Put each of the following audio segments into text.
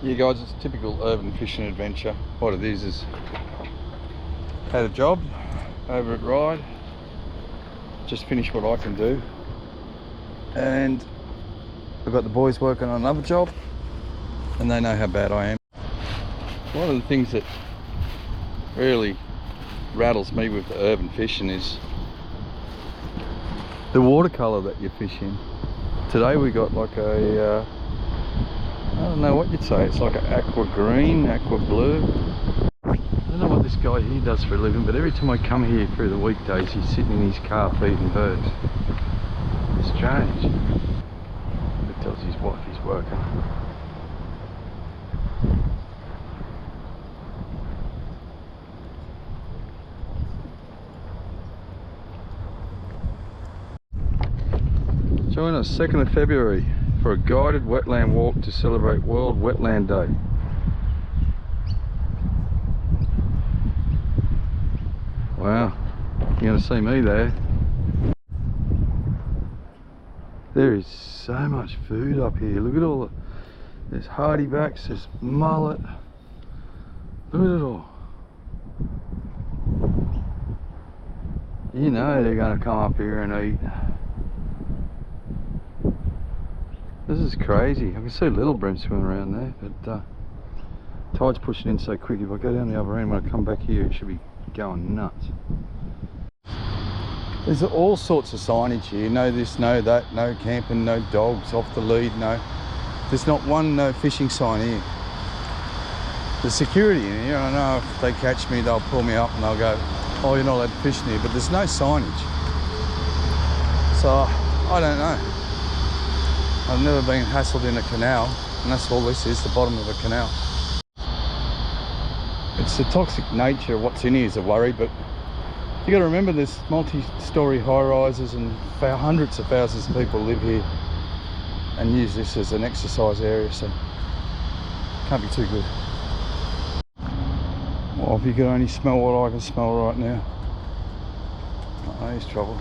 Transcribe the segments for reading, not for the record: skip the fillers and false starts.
Yeah guys, it's a typical urban fishing adventure. What it is had a job over at Rite, just finished what I can do, and I've got the boys working on another job and they know how bad I am. One of the things that really rattles me with the urban fishing is the watercolour that you fish in. Today we got like a I don't know what you'd say, it's like an aqua green, aqua blue. I don't know what this guy here does for a living, but every time I come here through the weekdays he's sitting in his car feeding birds. It's strange. He tells his wife he's working. Join us 2nd of February for a guided wetland walk to celebrate World Wetland Day. Wow, you're going to see me there. There is so much food up here. Look at all the, there's hardybacks, there's mullet. Look at it all. You know they're going to come up here and eat. This is crazy. I can see little bream swimming around there, but tide's pushing in so quick. If I go down the other end, when I come back here, it should be going nuts. There's all sorts of signage here. No this, no that, no camping, no dogs off the lead, no. There's not one no fishing sign here. There's security in here. I know if they catch me, they'll pull me up and they'll go, oh, you're not allowed to fish in here, but there's no signage. So, I don't know. I've never been hassled in a canal, and that's all this is, the bottom of a canal. It's the toxic nature of what's in here is a worry, but you got to remember there's multi-storey high-rises and hundreds of thousands of people live here and use this as an exercise area, so can't be too good. Well, if you could only smell what I can smell right now. Oh, here's trouble.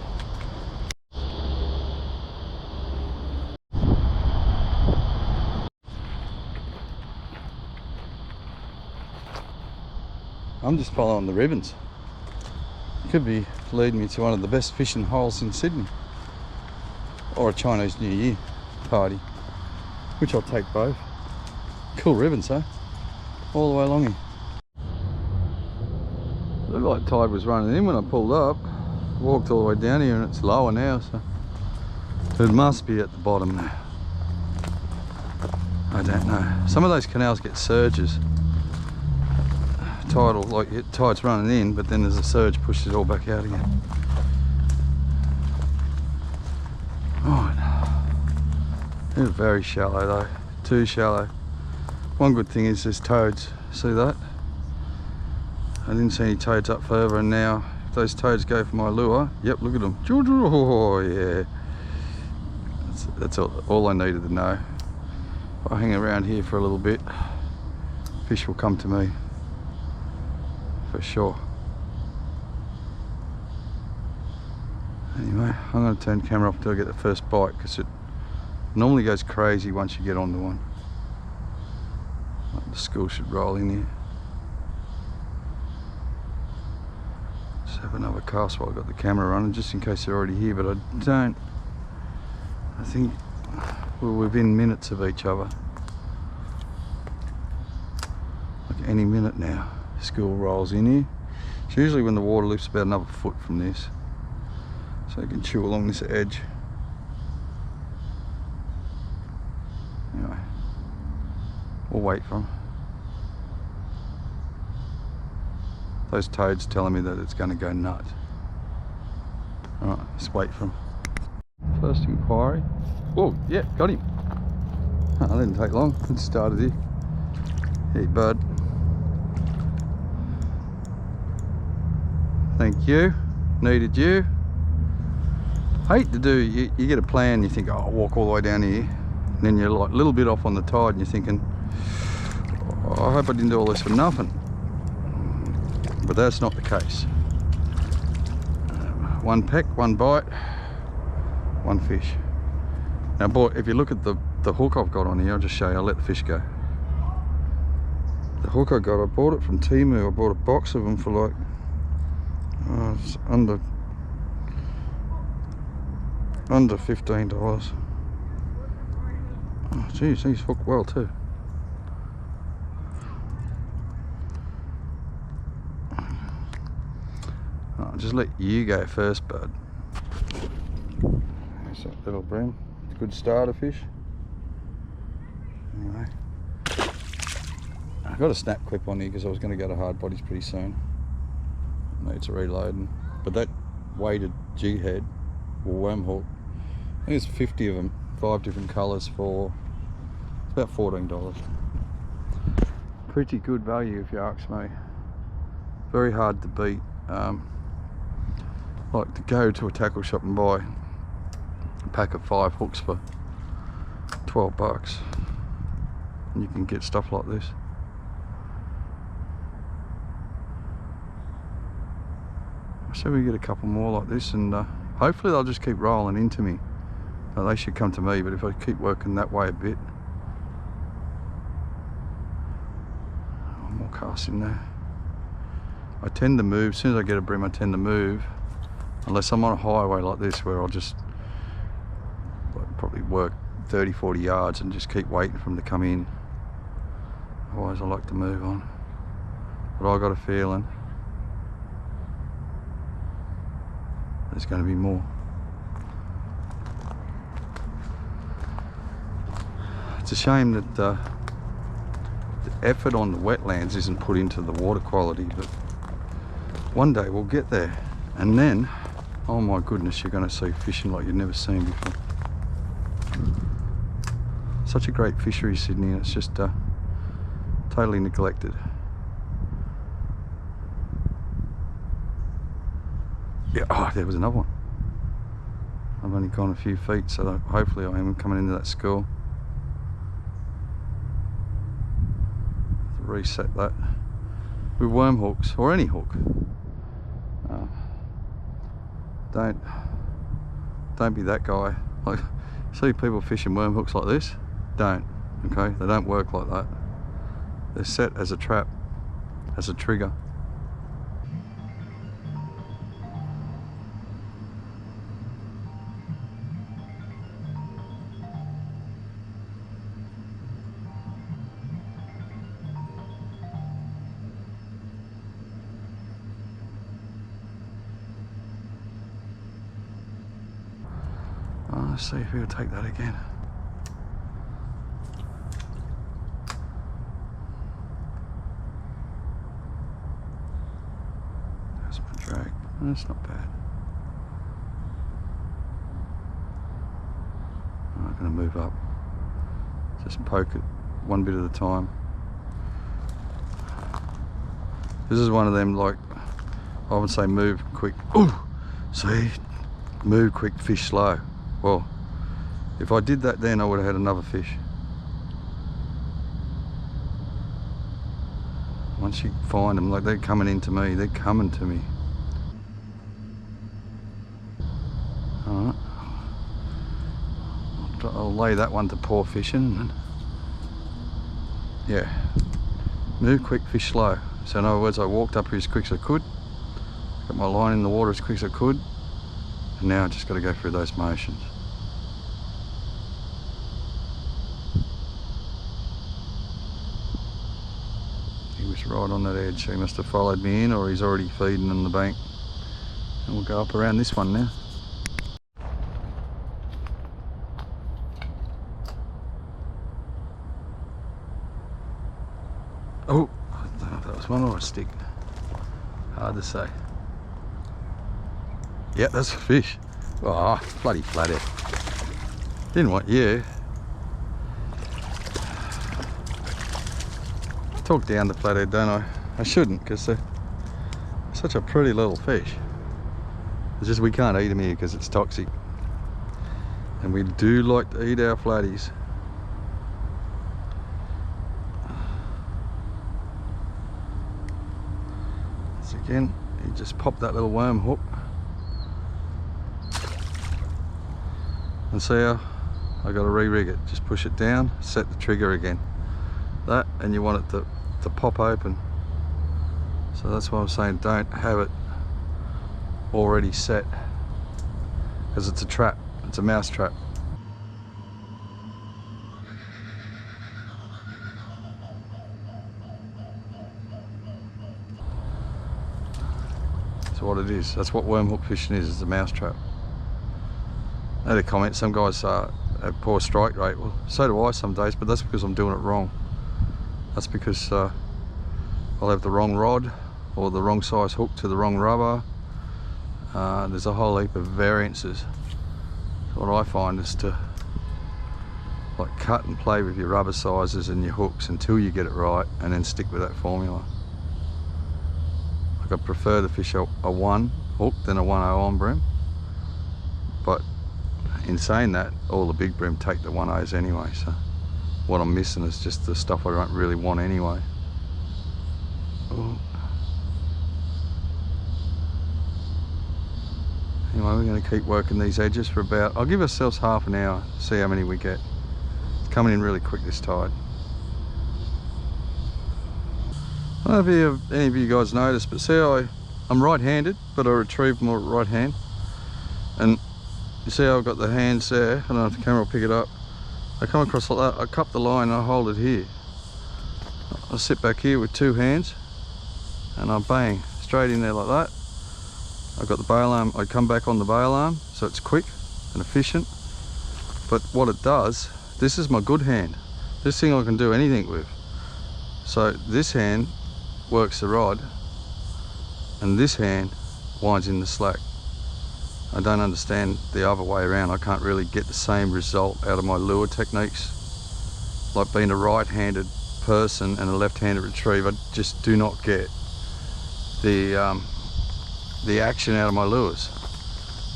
I'm just following the ribbons. Could be leading me to one of the best fishing holes in Sydney, or a Chinese New Year party, which I'll take both. Cool ribbons, huh? All the way along here. Looked like tide was running in when I pulled up. Walked all the way down here and it's lower now, so it must be at the bottom now. I don't know. Some of those canals get surges. Tidal, like tide's running in, but then there's a surge pushes it all back out again. Right, it's very shallow though, too shallow. One good thing is there's toads. See that? I didn't see any toads up further, and now if those toads go for my lure, yep, look at them. Oh yeah, that's all I needed to know. If I hang around here for a little bit, fish will come to me. For sure. Anyway, I'm going to turn the camera off until I get the first bite, because it normally goes crazy once you get onto one. The school should roll in here. Just have another cast while I've got the camera running, just in case they're already here, but I don't. I think we're within minutes of each other. Like any minute now. School rolls in here. It's usually when the water lifts about another foot from this, so you can chew along this edge. Anyway, we'll wait for them. Those toads telling me that it's going to go nuts. Alright, let's wait for them. First inquiry. Oh yeah, got him. Oh, that didn't take long. It started here. Hey bud. Thank you, needed you. Hate to do, you get a plan, you think, oh, I'll walk all the way down here, and then you're like a little bit off on the tide and you're thinking, oh, I hope I didn't do all this for nothing. But that's not the case. One peck, one bite, one fish. Now boy, if you look at the hook I've got on here, I'll just show you, I'll let the fish go. The hook I got, I bought it from Temu. I bought a box of them for like it's under $15. Oh geez, these hook well too. I'll just let you go first, bud. There's that little bream. It's a good starter fish. Anyway, I got a snap clip on here because I was going to go to hard bodies pretty soon. Need to reload, but that weighted jig head or worm hook, I think it's 50 of them, 5 different colours for it's about $14. Pretty good value if you ask me. Very hard to beat. Like to go to a tackle shop and buy a pack of 5 hooks for $12, and you can get stuff like this. So we get a couple more like this, and hopefully they'll just keep rolling into me. They should come to me, but if I keep working that way a bit. One more cast in there. I tend to move, as soon as I get a bream I tend to move, unless I'm on a highway like this where I'll just probably work 30-40 yards and just keep waiting for them to come in. Otherwise I like to move on. But I got a feeling there's going to be more. It's a shame that the effort on the wetlands isn't put into the water quality, but one day we'll get there, and then, oh my goodness, you're going to see fishing like you've never seen before. Such a great fishery, Sydney, and it's just totally neglected. Yeah, oh, there was another one. I've only gone a few feet, so hopefully I am coming into that school. Reset that with worm hooks or any hook. Don't be that guy. Like, see people fishing worm hooks like this? Don't. Okay, they don't work like that. They're set as a trap, as a trigger. Let's see if he'll take that again. That's my drag. That's not bad. I'm going to move up. Just poke it one bit at a time. This is one of them, like, I would say move quick. Ooh! See? Move quick, fish slow. Well, if I did that then I would have had another fish. Once you find them, like, they're coming into me, they're coming to me. Alright. I'll lay that one to poor fishing. And yeah. Move quick, fish slow. So in other words, I walked up here as quick as I could, got my line in the water as quick as I could, and now I just got to go through those motions. He was right on that edge, so he must have followed me in, or he's already feeding on the bank. And we'll go up around this one now. Oh, I don't know if that was one or a stick. Hard to say. Yeah, that's a fish. Oh, bloody flathead. Didn't want you. Talk down the flathead, don't I? I shouldn't, because they're such a pretty little fish. It's just we can't eat them here because it's toxic. And we do like to eat our flatties. So again, you just pop that little worm hook. And see how I got to re-rig it. Just push it down, set the trigger again. That, and you want it to to pop open. So that's why I'm saying don't have it already set, because it's a trap, it's a mouse trap. That's what it is. That's what worm hook fishing is a mouse trap. I had a comment, some guys have poor strike rate. Well, so do I some days, but that's because I'm doing it wrong. That's because I'll have the wrong rod or the wrong size hook to the wrong rubber. There's a whole heap of variances. So what I find is to like cut and play with your rubber sizes and your hooks until you get it right, and then stick with that formula. Like I prefer to fish a 1 hook than a 1/0 on brim, but in saying that, all the big brim take the 1/0s anyway, so what I'm missing is just the stuff I don't really want anyway. Ooh. Anyway, we're going to keep working these edges for about, I'll give ourselves half an hour, see how many we get. It's coming in really quick this tide. I don't know if any of you guys noticed, but see how I'm right-handed, but I retrieve my right hand. And you see how I've got the hands there? I don't know if the camera will pick it up. I come across like that, I cup the line and I hold it here. I sit back here with 2 hands and I bang straight in there like that. I've got the bail arm, I come back on the bail arm, so it's quick and efficient. But what it does, this is my good hand. This thing I can do anything with. So this hand works the rod and this hand winds in the slack. I don't understand the other way around. I can't really get the same result out of my lure techniques. Like being a right-handed person and a left-handed retrieve, I just do not get the action out of my lures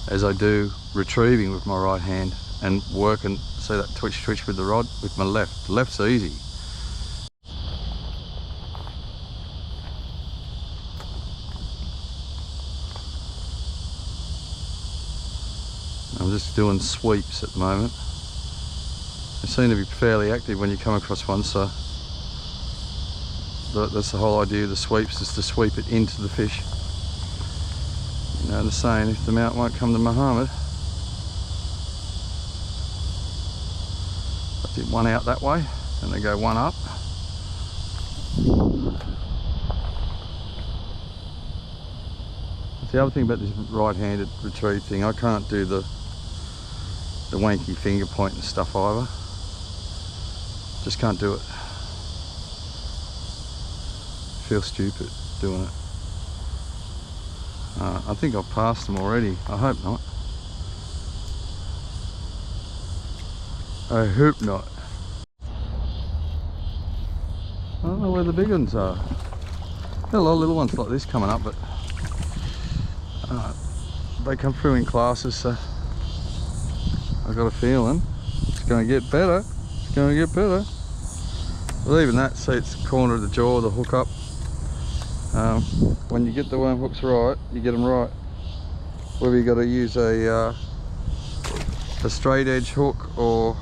as I do retrieving with my right hand and working, see that twitch with the rod with my left. The left's easy. I'm just doing sweeps at the moment. They seem to be fairly active when you come across one, so that's the whole idea of the sweeps, is to sweep it into the fish. You know the saying, if the mount won't come to Muhammad. I did one out that way and they go one up. The other thing about this right-handed retrieve thing, I can't do the wanky finger point and stuff either. Just can't do it. Feel stupid doing it. I think I've passed them already. I hope not. I hope not. I don't know where the big ones are. There are a lot of little ones like this coming up, but they come through in classes, so I've got a feeling it's going to get better. It's going to get better. Well, even that, see, it's the corner of the jaw, the hook up. When you get the worm hooks right, you get them right. Whether you got to use a straight edge hook or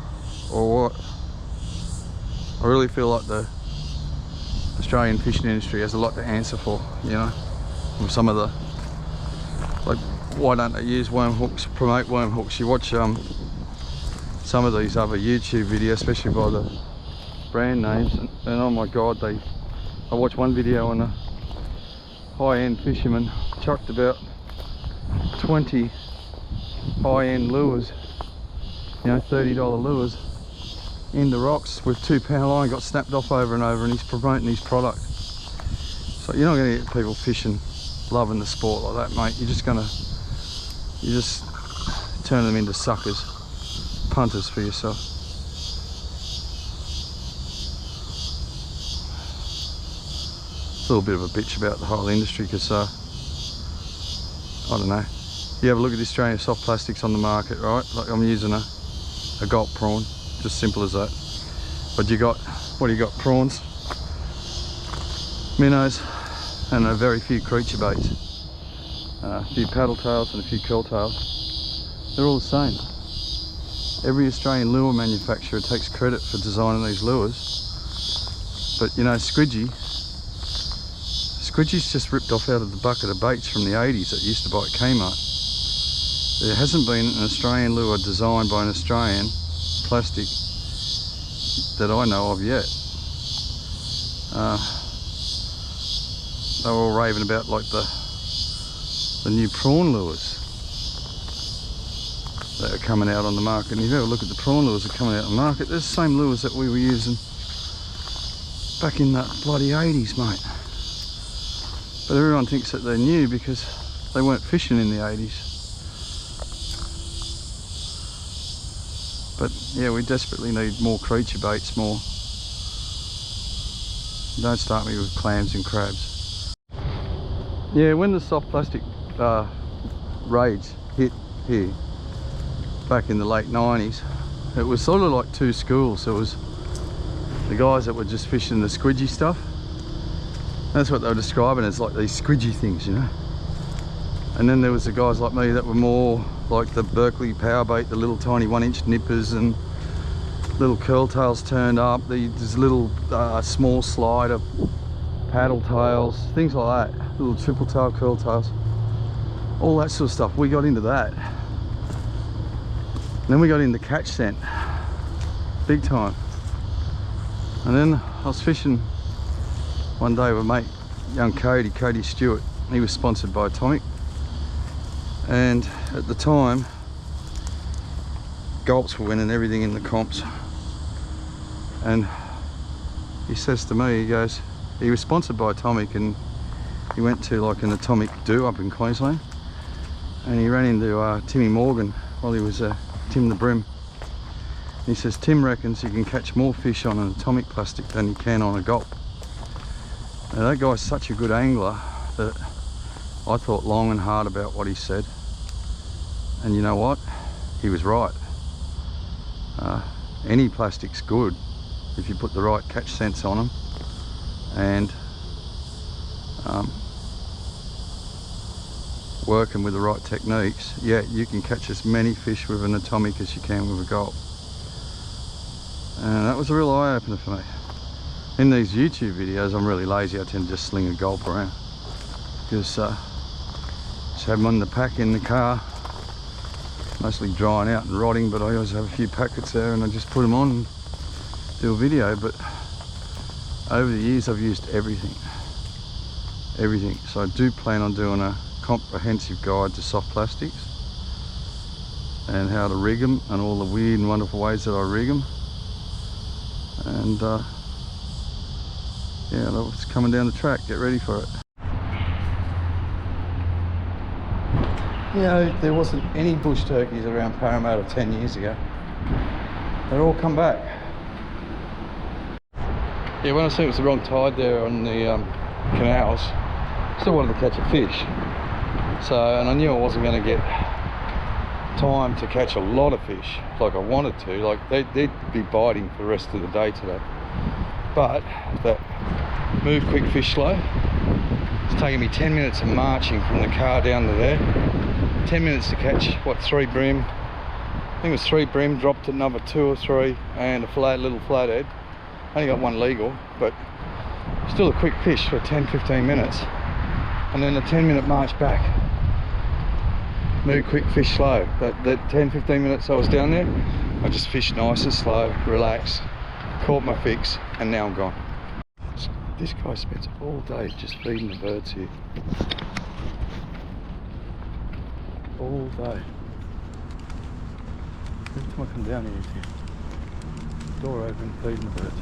what. I really feel like the Australian fishing industry has a lot to answer for, you know, with some of the, like, why don't they use worm hooks, promote worm hooks? You watch some of these other YouTube videos, especially by the brand names, and oh my god, I watched one video on a high-end fisherman chucked about 20 high-end lures, you know, $30 lures into rocks with 2-pound line, got snapped off over and over, and he's promoting his product. So you're not going to get people fishing, loving the sport like that, mate. You're just turn them into suckers, punters for yourself. A little bit of a bitch about the whole industry, because I don't know, you have a look at the Australian soft plastics on the market, right? Like I'm using a gulp prawn, just simple as that. But you got, what do you got? Prawns, minnows, and a very few creature baits, a few paddle tails and a few curl tails. They're all the same. Every Australian lure manufacturer takes credit for designing these lures, but you know, Squidgy squidgy's just ripped off out of the bucket of baits from the 80s that you used to buy at Kmart. There hasn't been an Australian lure designed by an Australian plastic that I know of yet. They were all raving about like the new prawn lures that are coming out on the market. And if you ever look at the prawn lures that are coming out on the market, they're the same lures that we were using back in the bloody 80s, mate. But everyone thinks that they're new because they weren't fishing in the 80s. But yeah, we desperately need more creature baits, more. Don't start me with clams and crabs. Yeah, when the soft plastic rage hit here back in the late 90s, it was sort of like two schools. There was the guys that were just fishing the squidgy stuff. That's what they were describing as, like these squidgy things, you know. And then there was the guys like me that were more like the Berkeley power bait, the little tiny 1-inch nippers and little curl tails turned up, these little small slider paddle tails, things like that, little triple tail curl tails, all that sort of stuff. We got into that. And then we got into catch scent, big time. And then I was fishing one day with mate, young Cody Stewart. He was sponsored by Atomic. And at the time, gulps were winning everything in the comps. And he says to me, he goes, he was sponsored by Atomic and he went to like an Atomic do up in Queensland. And he ran into Timmy Morgan while he was Tim the Brim. And he says, Tim reckons you can catch more fish on an Atomic plastic than you can on a gulp. Now that guy's such a good angler that I thought long and hard about what he said, and you know what, he was right. Any plastic's good if you put the right catch scents on them, and working with the right techniques. Yeah, you can catch as many fish with an Atomic as you can with a gulp, and that was a real eye-opener for me. In these YouTube videos, I'm really lazy. I tend to just sling a gulp around because just have them on the pack in the car, mostly drying out and rotting, but I always have a few packets there and I just put them on and do a video. But over the years I've used everything, so I do plan on doing a comprehensive guide to soft plastics and how to rig them and all the weird and wonderful ways that I rig them. And yeah, it's coming down the track, get ready for it. You know, there wasn't any bush turkeys around Parramatta 10 years ago. They're all come back. Yeah, when I said it was the wrong tide there on the canals, still wanted to catch a fish. So, and I knew I wasn't going to get time to catch a lot of fish like I wanted to. Like they'd be biting for the rest of the day today. But that move quick, fish slow. It's taking me 10 minutes of marching from the car down to there. 10 minutes to catch, what, 3 bream? I think it was 3 bream, dropped another 2 or 3, and a little flathead. Only got 1 legal, but still a quick fish for 10-15 minutes. And then a 10-minute march back. Move quick, fish slow. That 10-15 minutes I was down there, I just fished nice and slow, relaxed, caught my fix, and now I'm gone. This guy spends all day just feeding the birds here. All day. Every time I come down here, door open, feeding the birds.